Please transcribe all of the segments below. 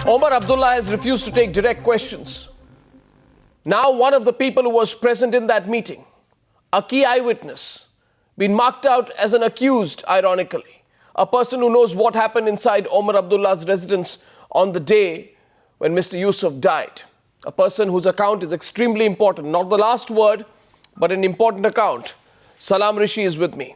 Omar Abdullah has refused to take direct questions. Now one of the people who was present in that meeting, a key eyewitness, been marked out as an accused, ironically, a person who knows what happened inside Omar Abdullah's residence on the day when Mr. Yusuf died. A person whose account is extremely important, not the last word, but an important account. Salam Rishi is with me.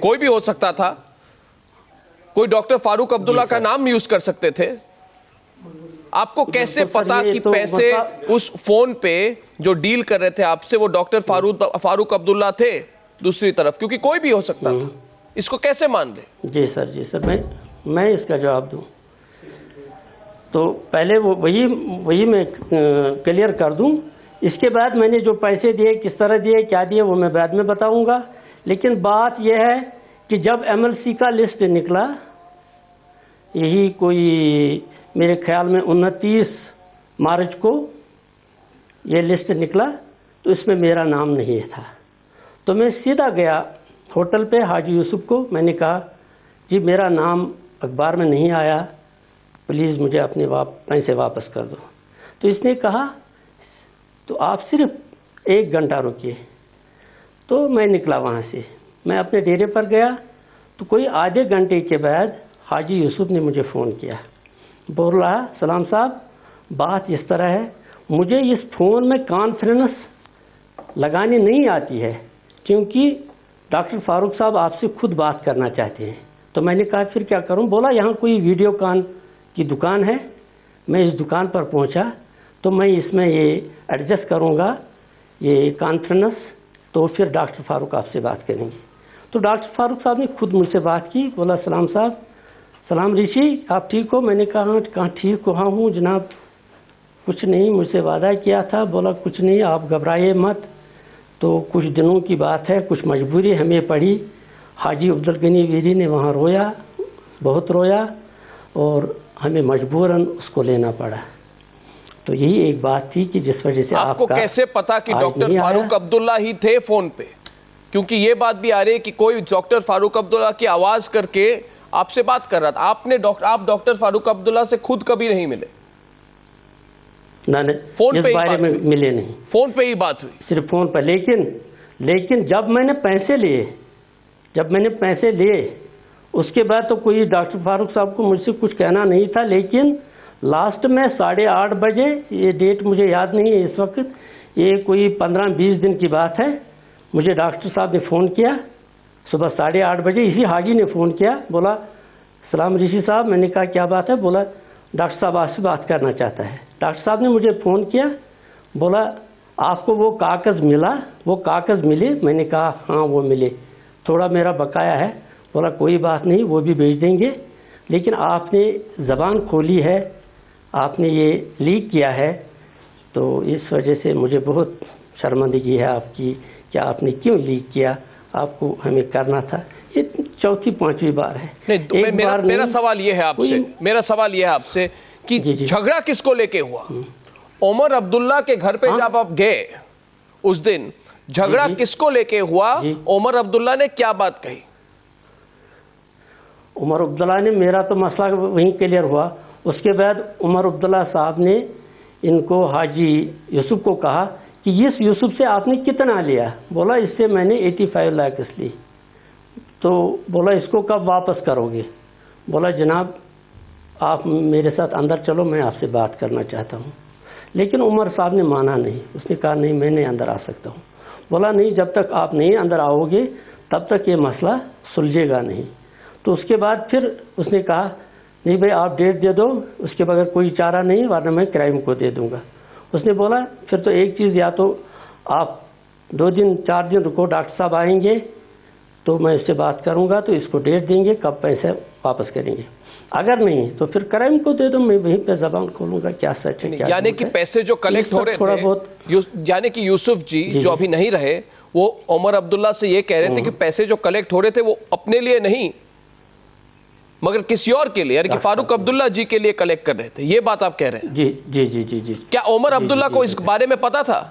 کوئی بھی ہو سکتا تھا, کوئی doctor Farooq Abdullah کا نام use کر سکتے تھے. آپ کو کیسے پتا کہ پیسے اس فون پہ جو ڈیل کر رہے تھے آپ سے وہ ڈاکٹر فاروق عبداللہ تھے دوسری طرف, کیونکہ کوئی بھی ہو سکتا تھا, اس کو کیسے مان لے؟ جی سر میں اس کا جواب دوں تو پہلے وہی میں کلیئر کر دوں. اس کے بعد میں نے جو پیسے دیے, کس طرح دیے, کیا دیے, وہ میں بعد میں بتاؤں گا. لیکن بات یہ ہے کہ جب ایم ایل سی کا لسٹ نکلا, یہی کوئی میرے خیال میں 29 مارچ کو یہ لسٹ نکلا, تو اس میں میرا نام نہیں تھا. تو میں سیدھا گیا ہوٹل پہ حاجی یوسف کو, میں نے کہا جی میرا نام اخبار میں نہیں آیا, پلیز مجھے اپنے پیسے واپس کر دو. تو اس نے کہا تو آپ صرف 1 گھنٹہ رکیے. تو میں نکلا وہاں سے, میں اپنے ڈیرے پر گیا. تو کوئی آدھے گھنٹے کے بعد حاجی یوسف نے مجھے فون کیا, بول رہا سلام صاحب بات اس طرح ہے, مجھے اس فون میں کانفرنس لگانی نہیں آتی ہے کیونکہ ڈاکٹر فاروق صاحب آپ سے خود بات کرنا چاہتے ہیں. تو میں نے کہا پھر کیا کروں؟ بولا یہاں کوئی ویڈیو کان کی دکان ہے, میں اس دکان پر پہنچا تو میں اس میں یہ ایڈجسٹ کروں گا یہ کانفرنس, تو پھر ڈاکٹر فاروق آپ سے بات کریں گے. تو ڈاکٹر فاروق صاحب نے خود مجھ سے بات کی, بولا سلام صاحب, سلام رشی آپ ٹھیک ہو؟ میں نے کہا کہاں ٹھیک ہو, ہاں ہوں جناب, کچھ نہیں, مجھ سے وعدہ کیا تھا. بولا کچھ نہیں, آپ گھبرائیے مت, تو کچھ دنوں کی بات ہے, کچھ مجبوری ہمیں پڑی. حاجی عبدالغنی ویری نے وہاں رویا, بہت رویا, اور ہمیں مجبوراً اس کو لینا پڑا. تو یہی ایک بات تھی کہ جس وجہ سے آپ کو کیسے پتا کہ ڈاکٹر فاروق عبداللہ ہی تھے فون پہ؟ کیونکہ یہ بات بھی آ رہی ہے کہ کوئی ڈاکٹر فاروق عبداللہ کی آواز کر کے آپ سے بات کر رہا تھا. آپ ڈاکٹر فاروق عبداللہ سے خود کبھی نہیں ملے؟ فون پہ بارے میں ملے نہیں, فون پہ ہی بات ہوئی, صرف فون پر. لیکن جب میں نے پیسے لیے اس کے بعد تو کوئی ڈاکٹر فاروق صاحب کو مجھ سے کچھ کہنا نہیں تھا. لیکن لاسٹ میں 8:30 بجے, یہ ڈیٹ مجھے یاد نہیں ہے اس وقت, یہ کوئی 15-20 دن کی بات ہے, مجھے ڈاکٹر صاحب نے فون کیا صبح 8:30 بجے. اسی حاجی نے فون کیا, بولا سلام رشی صاحب. میں نے کہا کیا بات ہے؟ بولا ڈاکٹر صاحب آپ سے بات کرنا چاہتا ہے. ڈاکٹر صاحب نے مجھے فون کیا, بولا آپ کو وہ کاغذ ملا؟ وہ کاغذ ملے؟ میں نے کہا ہاں وہ ملے, تھوڑا میرا بقایا ہے. بولا کوئی بات نہیں, وہ بھی بھیج دیں گے, لیکن آپ نے زبان کھولی ہے, آپ نے یہ لیک کیا ہے, تو اس وجہ سے مجھے بہت شرمندگی ہے آپ کی کہ آپ نے کیوں لیک کیا, آپ کو ہمیں کرنا تھا. یہ 4-5ویں بار ہے. میرا سوال یہ ہے آپ سے کہ جھگڑا کس کو لے کے ہوا؟ عمر عبداللہ کے گھر پہ جب آپ گئے اس دن, جھگڑا کس کو لے کے ہوا؟ عمر عبداللہ نے کیا بات کہی؟ عمر عبداللہ نے, میرا تو مسئلہ وہیں کلیئر ہوا. اس کے بعد عمر عبداللہ صاحب نے ان کو حاجی یوسف کو کہا کہ اس یوسف سے آپ نے کتنا لیا؟ بولا اس سے میں نے 85 لاکھ لی. تو بولا اس کو کب واپس کرو گے؟ بولا جناب آپ میرے ساتھ اندر چلو, میں آپ سے بات کرنا چاہتا ہوں. لیکن عمر صاحب نے مانا نہیں, اس نے کہا نہیں میں نہیں اندر آ سکتا ہوں. بولا نہیں, جب تک آپ نہیں اندر آؤ گے تب تک یہ مسئلہ سلجھے گا نہیں. تو اس کے بعد پھر اس نے کہا نہیں بھائی آپ ڈیٹ دے دو, اس کے بغیر کوئی چارہ نہیں, ورنہ میں کرائم کو دے دوں گا. اس نے بولا پھر تو ایک چیز, یا تو آپ 2-4 دن رکو, ڈاکٹر صاحب آئیں گے تو میں اس سے بات کروں گا, تو اس کو ڈیٹ دیں گے کب پیسے واپس کریں گے, اگر نہیں تو پھر کرائم کو دے دو, میں وہیں پہ زبان کھولوں گا کیا سچ ہے. یعنی کہ پیسے جو کلیکٹ ہو رہے تھے, یعنی کہ یوسف جی جو ابھی نہیں رہے, وہ عمر عبداللہ سے یہ کہہ رہے تھے کہ پیسے جو کلیکٹ ہو رہے تھے وہ اپنے لیے نہیں مگر کسی اور کے لیے, یعنی کہ فاروق عبداللہ جی کے لیے کلیکٹ کر رہے تھے, یہ بات آپ کہہ رہے ہیں؟ جی. کیا عمر عبداللہ کو اس بارے میں پتا تھا؟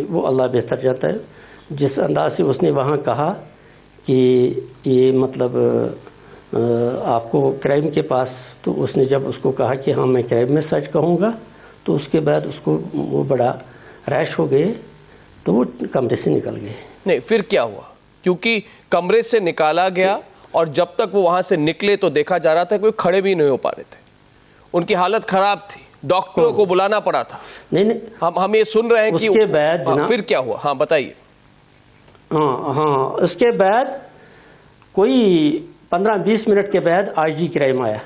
وہ اللہ بہتر جانتا ہے. جس انداز سے اس نے وہاں کہا کہ یہ مطلب آپ کو کرائم کے پاس, تو اس نے جب اس کو کہا کہ ہاں میں کرائم میں سچ کہوں گا, تو اس کے بعد اس کو وہ بڑا ریش ہو گئے, تو وہ کمرے سے نکل گئے. نہیں پھر کیا ہوا؟ کیونکہ کمرے سے نکالا گیا اور جب تک وہ وہاں سے نکلے تو دیکھا جا رہا تھا کہ وہ کھڑے بھی نہیں ہو پا رہے تھے, ان کی حالت خراب تھی, ڈاکٹروں کو بلانا پڑا تھا. نہیں ہم یہ سن رہے ہیں کہ اس کے بعد پھر کیا ہوا؟ ہاں بتائیے. ہاں ہاں، اس کے بعد کوئی 15-20 منٹ کے بعد آئی جی کرائے میں آیا.